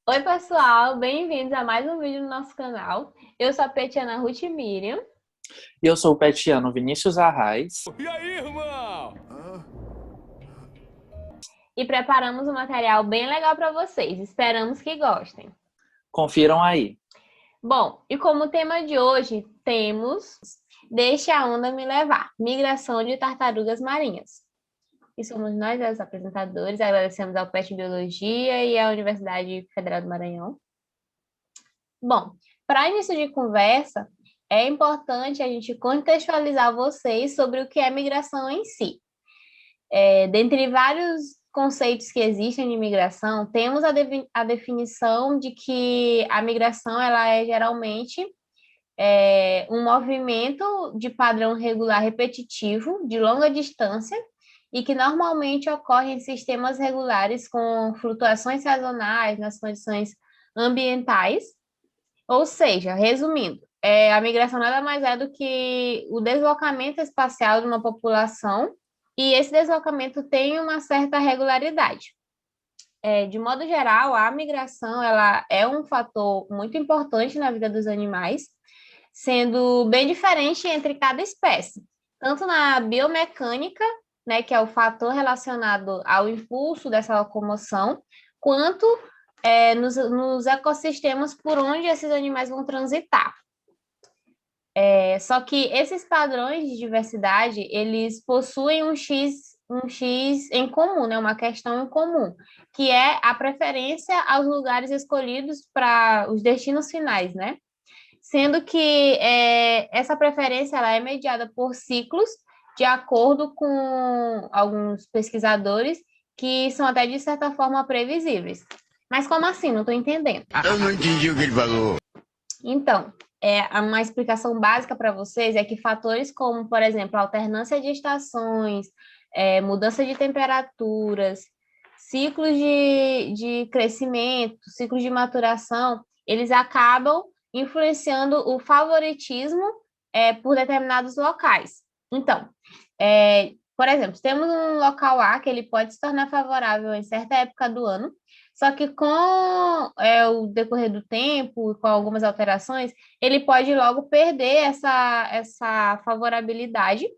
Oi, pessoal, bem-vindos a mais um vídeo no nosso canal. Eu sou a Petiana Ruth Miriam E eu sou o petiano Vinícius Arraes. E aí, irmão? e preparamos um material bem legal para vocês. Esperamos que gostem. Confiram aí. Bom, e como tema de hoje temos Deixe a Onda Me Levar, migração de tartarugas marinhas. E somos nós, os apresentadores, agradecemos ao PET Biologia e à Universidade Federal do Maranhão. Bom, para início de conversa, é importante a gente contextualizar vocês sobre o que é migração em si. Dentre vários conceitos que existem de migração, temos a definição de que a migração ela é geralmente um movimento de padrão regular repetitivo, de longa distância, e que normalmente ocorre em sistemas regulares com flutuações sazonais nas condições ambientais. Ou seja, resumindo, a migração nada mais é do que o deslocamento espacial de uma população, e esse deslocamento tem uma certa regularidade. De modo geral, a migração ela é um fator muito importante na vida dos animais, sendo bem diferente entre cada espécie, tanto na biomecânica, né, que é o fator relacionado ao impulso dessa locomoção, quanto nos ecossistemas por onde esses animais vão transitar. Só que esses padrões de diversidade, eles possuem um X em comum, né? Uma questão em comum, que é a preferência aos lugares escolhidos para os destinos finais, né? Sendo que essa preferência ela é mediada por ciclos, de acordo com alguns pesquisadores, que são até de certa forma previsíveis. Mas como assim? Não estou entendendo. Eu não entendi o que ele falou. Então, uma explicação básica para vocês é que fatores como, por exemplo, alternância de estações, mudança de temperaturas, ciclos de crescimento, ciclos de maturação, eles acabam influenciando o favoritismo por determinados locais. Então, por exemplo, temos um local A que ele pode se tornar favorável em certa época do ano, só que com o decorrer do tempo, com algumas alterações, ele pode logo perder essa favorabilidade,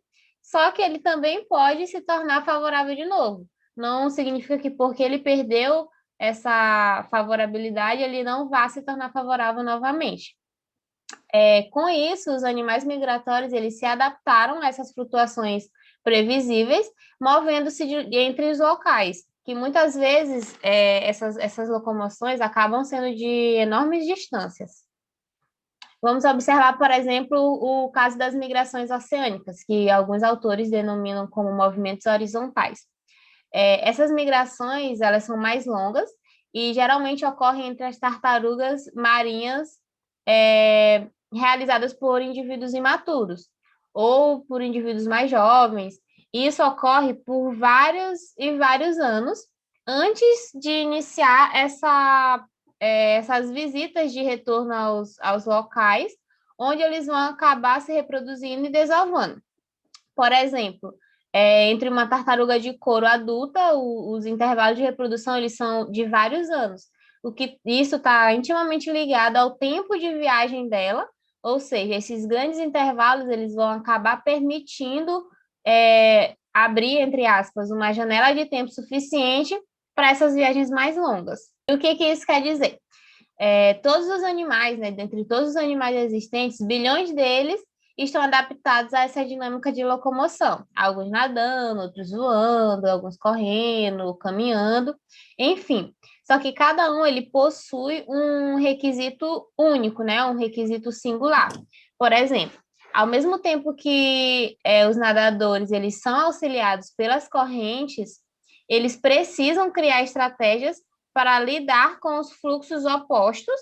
só que ele também pode se tornar favorável de novo. Não significa que porque ele perdeu essa favorabilidade, ele não vá se tornar favorável novamente. Com isso, os animais migratórios eles se adaptaram a essas flutuações previsíveis, movendo-se entre os locais, que muitas vezes essas locomoções acabam sendo de enormes distâncias. Vamos observar, por exemplo, o caso das migrações oceânicas, que alguns autores denominam como movimentos horizontais. Essas migrações elas são mais longas e geralmente ocorrem entre as tartarugas marinhas realizadas por indivíduos imaturos ou por indivíduos mais jovens. Isso ocorre por vários e vários anos antes de iniciar essas visitas de retorno aos locais, onde eles vão acabar se reproduzindo e desovando. Por exemplo, entre uma tartaruga de couro adulta, os intervalos de reprodução eles são de vários anos. O que isso está intimamente ligado ao tempo de viagem dela, ou seja, esses grandes intervalos eles vão acabar permitindo abrir, entre aspas, uma janela de tempo suficiente para essas viagens mais longas. E o que isso quer dizer? Todos os animais, né, dentre todos os animais existentes, bilhões deles estão adaptados a essa dinâmica de locomoção. Alguns nadando, outros voando, alguns correndo, caminhando, enfim. Só que cada um ele possui um requisito único, né, um requisito singular. Por exemplo, ao mesmo tempo que os nadadores eles são auxiliados pelas correntes, eles precisam criar estratégias para lidar com os fluxos opostos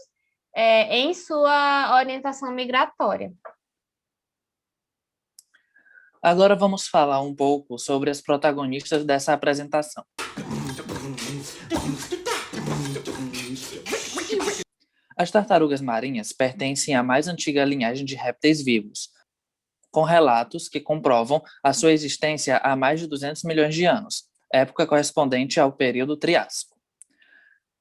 em sua orientação migratória. Agora vamos falar um pouco sobre as protagonistas dessa apresentação. As tartarugas marinhas pertencem à mais antiga linhagem de répteis vivos, com relatos que comprovam a sua existência há mais de 200 milhões de anos, época correspondente ao período Triássico.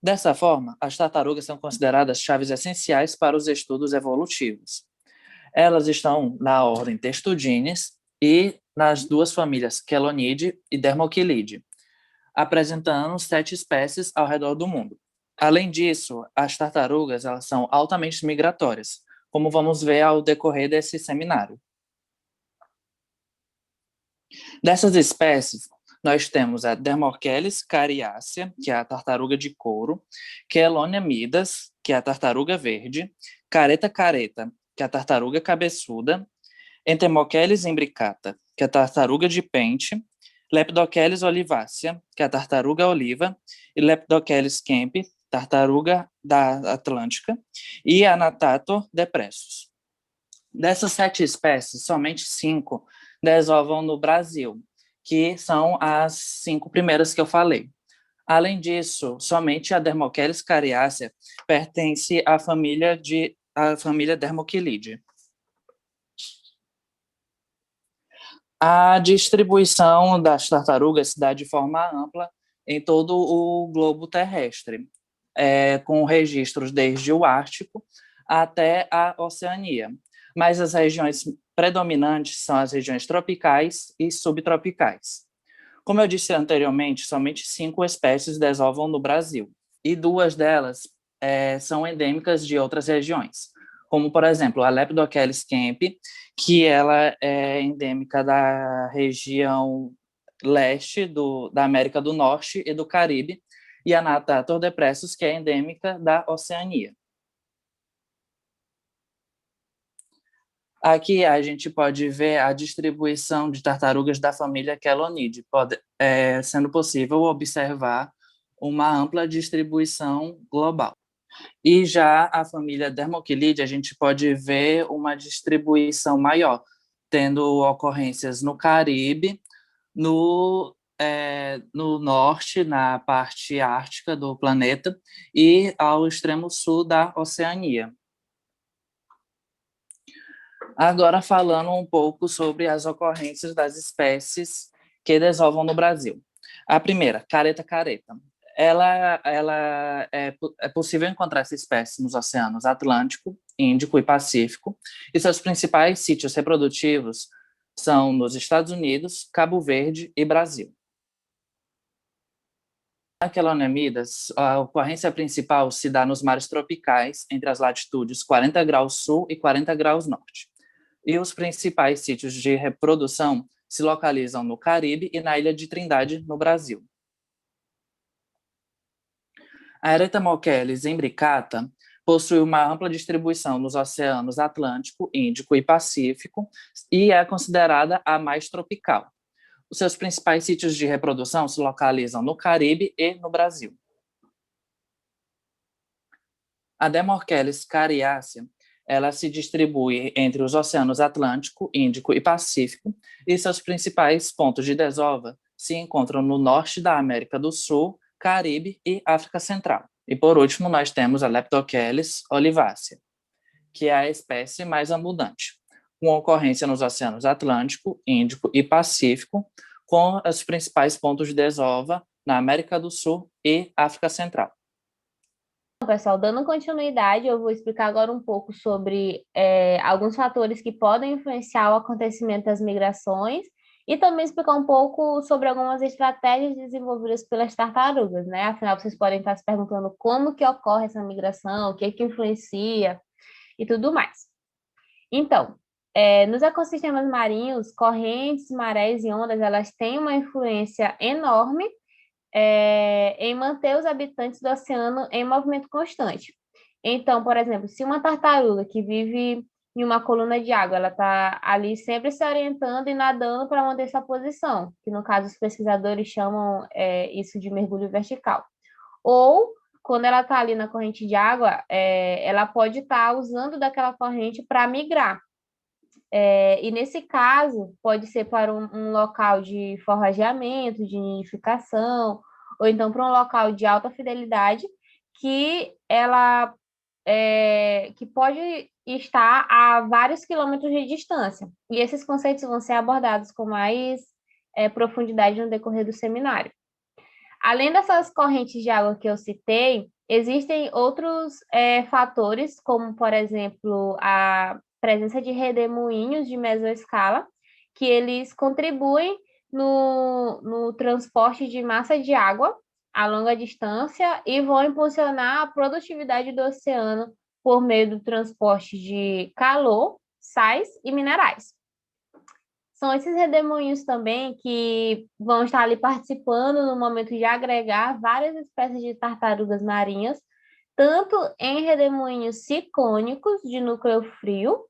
Dessa forma, as tartarugas são consideradas chaves essenciais para os estudos evolutivos. Elas estão na ordem Testudines e nas duas famílias Chelonidae e Dermochilidae, apresentando 7 espécies ao redor do mundo. Além disso, as tartarugas elas são altamente migratórias, como vamos ver ao decorrer desse seminário. Dessas espécies, nós temos a Dermocheles cariácea, que é a tartaruga de couro, Chelonia midas, que é a tartaruga verde, Careta careta, que é a tartaruga cabeçuda, Entemocheles imbricata, que é a tartaruga de pente, Leptocheles olivácea, que é a tartaruga oliva, e Leptocheles kempi, tartaruga da Atlântica, e Anatator depressus. Dessas 7 espécies, somente 5 desovam no Brasil, que são as 5 primeiras que eu falei. Além disso, somente a Dermocheles cariácea pertence à família Dermochilidae. A distribuição das tartarugas se dá de forma ampla em todo o globo terrestre, com registros desde o Ártico até a Oceania. Mas as regiões predominantes são as regiões tropicais e subtropicais. Como eu disse anteriormente, somente 5 espécies desovam no Brasil, e 2 delas são endêmicas de outras regiões, como, por exemplo, a Leptocheles kempi, que ela é endêmica da região leste da América do Norte e do Caribe, e a Anatator depressus, que é endêmica da Oceania. Aqui a gente pode ver a distribuição de tartarugas da família Chelonidae, sendo possível observar uma ampla distribuição global. E já a família Dermochilidae, a gente pode ver uma distribuição maior, tendo ocorrências no Caribe, no norte, na parte ártica do planeta, e ao extremo sul da Oceania. Agora, falando um pouco sobre as ocorrências das espécies que desovam no Brasil. A primeira, careta careta. É possível encontrar essa espécie nos oceanos Atlântico, Índico e Pacífico, e seus principais sítios reprodutivos são nos Estados Unidos, Cabo Verde e Brasil. A Chelonia midas, a ocorrência principal se dá nos mares tropicais, entre as latitudes 40 graus sul e 40 graus norte. E os principais sítios de reprodução se localizam no Caribe e na ilha de Trindade, no Brasil. A Eretmocheles imbricata possui uma ampla distribuição nos oceanos Atlântico, Índico e Pacífico e é considerada a mais tropical. Os seus principais sítios de reprodução se localizam no Caribe e no Brasil. A Dermocheles cariácea, ela se distribui entre os oceanos Atlântico, Índico e Pacífico, e seus principais pontos de desova se encontram no norte da América do Sul, Caribe e África Central. E, por último, nós temos a Leptocheles olivácea, que é a espécie mais abundante, com ocorrência nos oceanos Atlântico, Índico e Pacífico, com os principais pontos de desova na América do Sul e África Central. Pessoal, dando continuidade, eu vou explicar agora um pouco sobre alguns fatores que podem influenciar o acontecimento das migrações e também explicar um pouco sobre algumas estratégias desenvolvidas pelas tartarugas, né? Afinal, vocês podem estar se perguntando como que ocorre essa migração, o que que influencia e tudo mais. Então, nos ecossistemas marinhos, correntes, marés e ondas, elas têm uma influência enorme em manter os habitantes do oceano em movimento constante. Então, por exemplo, se uma tartaruga que vive em uma coluna de água, ela está ali sempre se orientando e nadando para manter essa posição, que no caso os pesquisadores chamam isso de mergulho vertical. Ou, quando ela está ali na corrente de água, ela pode estar usando daquela corrente para migrar. E nesse caso, pode ser para um local de forrageamento, de nidificação, ou então para um local de alta fidelidade, que ela que pode estar a vários quilômetros de distância. E esses conceitos vão ser abordados com mais profundidade no decorrer do seminário. Além dessas correntes de água que eu citei, existem outros fatores, como, por exemplo, a presença de redemoinhos de mesoescala, que eles contribuem no transporte de massa de água a longa distância e vão impulsionar a produtividade do oceano por meio do transporte de calor, sais e minerais. São esses redemoinhos também que vão estar ali participando no momento de agregar várias espécies de tartarugas marinhas, tanto em redemoinhos ciclônicos de núcleo frio,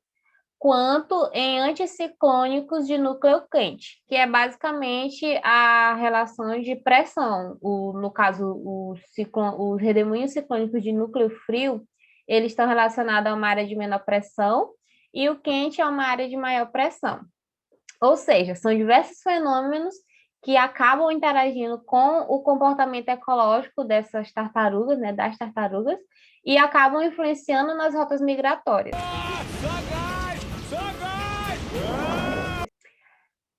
quanto em anticiclônicos de núcleo quente, que é basicamente a relação de pressão. No caso, os redemoinhos ciclônicos de núcleo frio, eles estão relacionados a uma área de menor pressão e o quente é uma área de maior pressão. Ou seja, são diversos fenômenos que acabam interagindo com o comportamento ecológico dessas tartarugas, né, das tartarugas, e acabam influenciando nas rotas migratórias.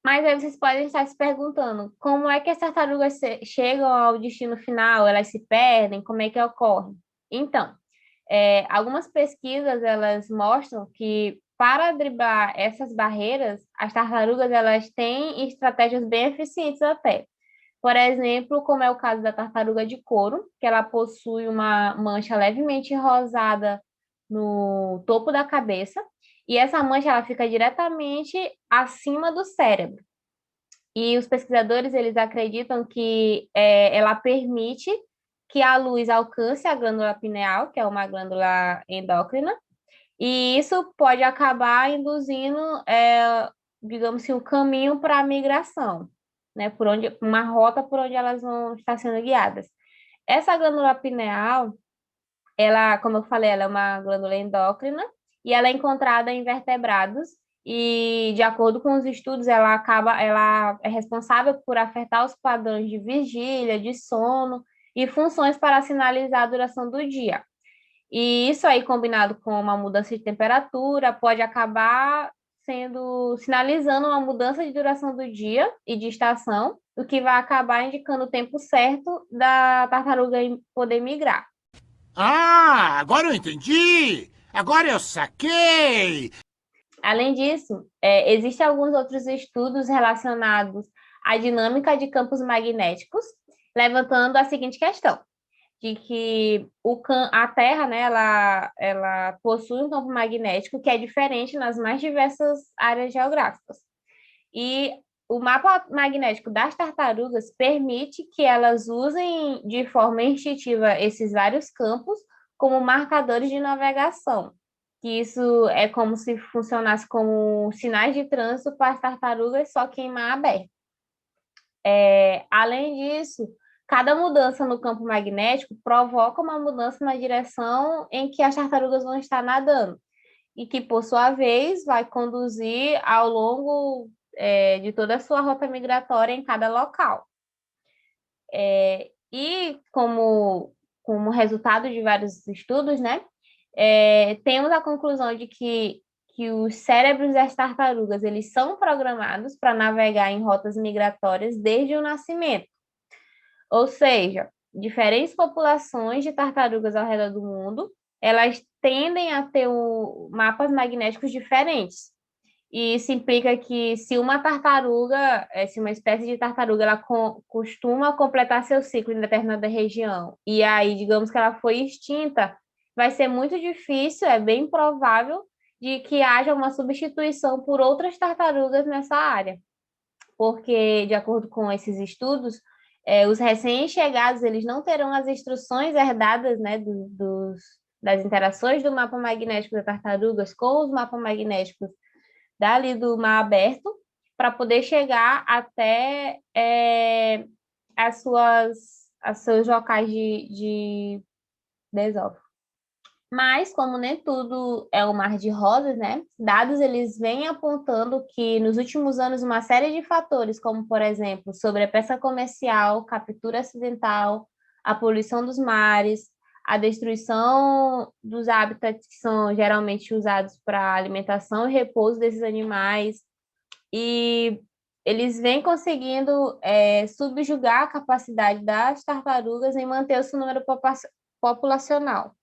Mas aí vocês podem estar se perguntando, como é que as tartarugas chegam ao destino final? Elas se perdem? Como é que ocorre? Então, algumas pesquisas, elas mostram que para driblar essas barreiras, as tartarugas, elas têm estratégias bem eficientes até. Por exemplo, como é o caso da tartaruga de couro, que ela possui uma mancha levemente rosada no topo da cabeça, e essa mancha ela fica diretamente acima do cérebro. E os pesquisadores eles acreditam que ela permite que a luz alcance a glândula pineal, que é uma glândula endócrina, e isso pode acabar induzindo, digamos assim, um caminho para a migração, né? Uma rota por onde elas vão estar sendo guiadas. Essa glândula pineal, ela, como eu falei, ela é uma glândula endócrina e ela é encontrada em vertebrados e, de acordo com os estudos, ela é responsável por afetar os padrões de vigília, de sono e funções para sinalizar a duração do dia. E isso aí, combinado com uma mudança de temperatura, pode acabar sinalizando uma mudança de duração do dia e de estação, o que vai acabar indicando o tempo certo da tartaruga poder migrar. Ah, agora eu entendi! Agora eu saquei! Além disso, existem alguns outros estudos relacionados à dinâmica de campos magnéticos, levantando a seguinte questão: de que a Terra, né, ela possui um campo magnético que é diferente nas mais diversas áreas geográficas. E o mapa magnético das tartarugas permite que elas usem de forma instintiva esses vários campos como marcadores de navegação. Que isso é como se funcionasse como sinais de trânsito para as tartarugas, só que em mar aberto. Além disso, cada mudança no campo magnético provoca uma mudança na direção em que as tartarugas vão estar nadando, e que, por sua vez, vai conduzir ao longo de toda a sua rota migratória em cada local. E como resultado de vários estudos, né, temos a conclusão de que os cérebros das tartarugas eles são programados para navegar em rotas migratórias desde o nascimento. Ou seja, diferentes populações de tartarugas ao redor do mundo, elas tendem a ter mapas magnéticos diferentes. E isso implica que se uma espécie de tartaruga, ela costuma completar seu ciclo em determinada região, e aí, digamos que ela foi extinta, vai ser muito difícil, é bem provável, de que haja uma substituição por outras tartarugas nessa área. Porque, de acordo com esses estudos, os recém-chegados, eles não terão as instruções herdadas, né, das interações do mapa magnético das tartarugas com os mapas magnéticos dali do mar aberto, para poder chegar até seus locais de desova. Mas, como nem tudo é um mar de rosas, né? Dados eles vêm apontando que nos últimos anos uma série de fatores, como por exemplo, sobre a pesca comercial, captura acidental, a poluição dos mares, a destruição dos habitats que são geralmente usados para alimentação e repouso desses animais, e eles vêm conseguindo subjugar a capacidade das tartarugas em manter o seu número populacional.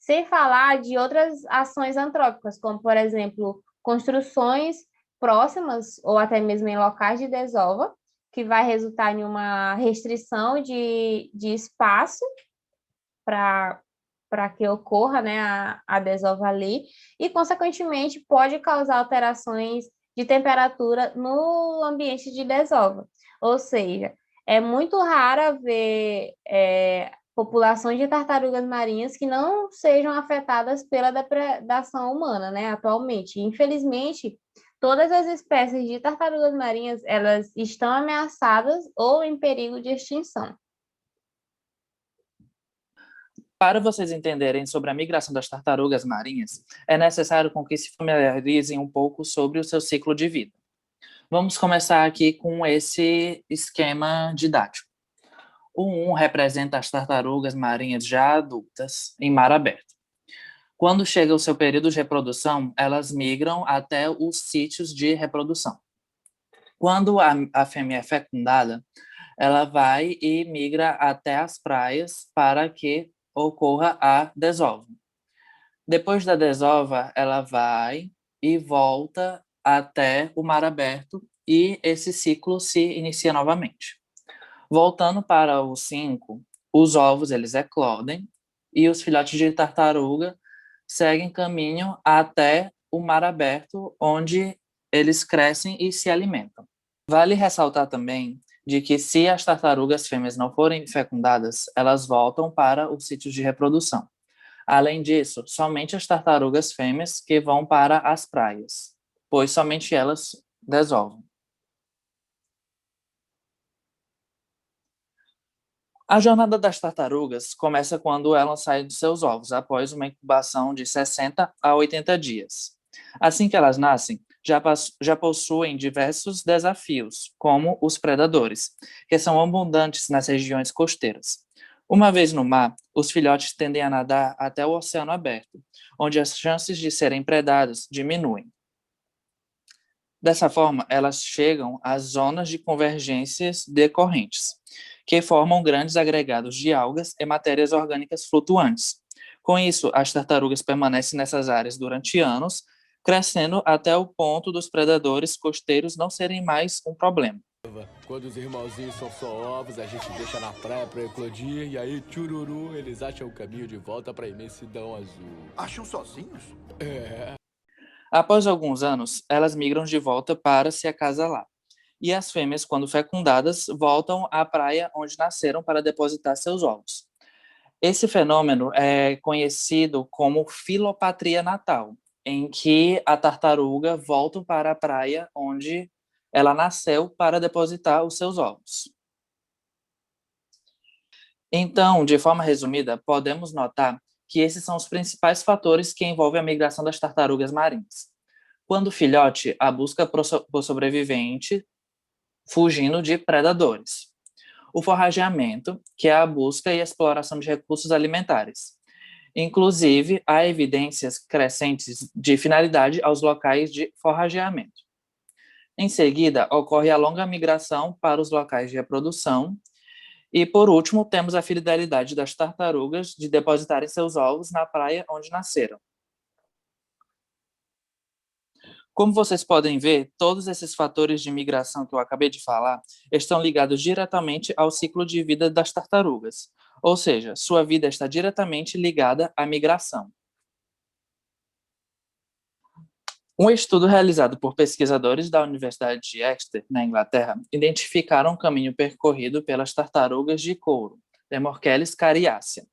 Sem falar de outras ações antrópicas, como, por exemplo, construções próximas ou até mesmo em locais de desova, que vai resultar em uma restrição de espaço para que ocorra, né, a desova ali, e, consequentemente, pode causar alterações de temperatura no ambiente de desova. Ou seja, é muito raro ver populações de tartarugas marinhas que não sejam afetadas pela depredação humana, né, atualmente. Infelizmente, todas as espécies de tartarugas marinhas, elas estão ameaçadas ou em perigo de extinção. Para vocês entenderem sobre a migração das tartarugas marinhas, é necessário com que se familiarizem um pouco sobre o seu ciclo de vida. Vamos começar aqui com esse esquema didático. O 1 representa as tartarugas marinhas já adultas em mar aberto. Quando chega o seu período de reprodução, elas migram até os sítios de reprodução. Quando a fêmea é fecundada, ela vai e migra até as praias para que ocorra a desova. Depois da desova, ela vai e volta até o mar aberto e esse ciclo se inicia novamente. Voltando para o 5, os ovos eles eclodem e os filhotes de tartaruga seguem caminho até o mar aberto, onde eles crescem e se alimentam. Vale ressaltar também de que se as tartarugas fêmeas não forem fecundadas, elas voltam para os sítios de reprodução. Além disso, somente as tartarugas fêmeas que vão para as praias, pois somente elas desovam. A jornada das tartarugas começa quando elas saem dos seus ovos, após uma incubação de 60 a 80 dias. Assim que elas nascem, já possuem diversos desafios, como os predadores, que são abundantes nas regiões costeiras. Uma vez no mar, os filhotes tendem a nadar até o oceano aberto, onde as chances de serem predados diminuem. Dessa forma, elas chegam às zonas de convergências decorrentes, que formam grandes agregados de algas e matérias orgânicas flutuantes. Com isso, as tartarugas permanecem nessas áreas durante anos, crescendo até o ponto dos predadores costeiros não serem mais um problema. Quando os irmãozinhos são só ovos, a gente deixa na praia para eclodir e aí, tchururu, eles acham o caminho de volta para a imensidão azul. Acham sozinhos? É. Após alguns anos, elas migram de volta para se acasalar. E as fêmeas, quando fecundadas, voltam à praia onde nasceram para depositar seus ovos. Esse fenômeno é conhecido como filopatria natal, em que a tartaruga volta para a praia onde ela nasceu para depositar os seus ovos. Então, de forma resumida, podemos notar que esses são os principais fatores que envolvem a migração das tartarugas marinhas. Quando filhote, a busca por sobrevivente, fugindo de predadores. O forrageamento, que é a busca e exploração de recursos alimentares. Inclusive, há evidências crescentes de finalidade aos locais de forrageamento. Em seguida, ocorre a longa migração para os locais de reprodução. E, por último, temos a fidelidade das tartarugas de depositarem seus ovos na praia onde nasceram. Como vocês podem ver, todos esses fatores de migração que eu acabei de falar estão ligados diretamente ao ciclo de vida das tartarugas, ou seja, sua vida está diretamente ligada à migração. Um estudo realizado por pesquisadores da Universidade de Exeter, na Inglaterra, identificaram um caminho percorrido pelas tartarugas de couro, Demorcheles cariácea,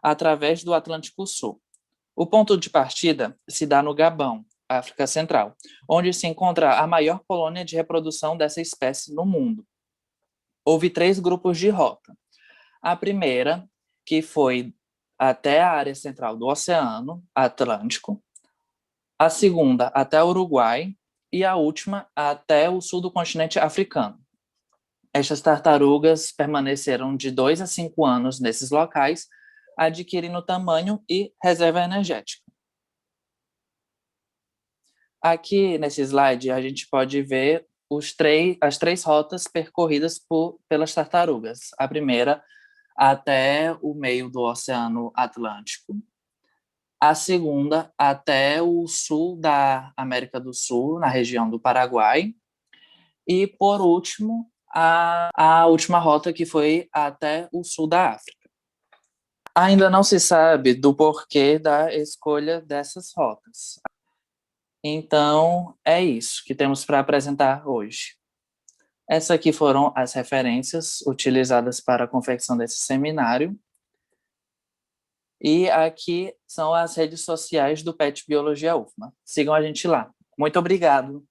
através do Atlântico Sul. O ponto de partida se dá no Gabão, África Central, onde se encontra a maior colônia de reprodução dessa espécie no mundo. Houve 3 grupos de rota. A primeira, que foi até a área central do Oceano Atlântico, a segunda até o Uruguai e a última até o sul do continente africano. Estas tartarugas permaneceram de 2 a 5 anos nesses locais, adquirindo tamanho e reserva energética. Aqui nesse slide a gente pode ver as três rotas percorridas pelas tartarugas. A primeira até o meio do Oceano Atlântico, a segunda até o sul da América do Sul, na região do Paraguai, e, por último, a última rota, que foi até o sul da África. Ainda não se sabe do porquê da escolha dessas rotas. Então, é isso que temos para apresentar hoje. Essas aqui foram as referências utilizadas para a confecção desse seminário. E aqui são as redes sociais do PET Biologia UFMA. Sigam a gente lá. Muito obrigado.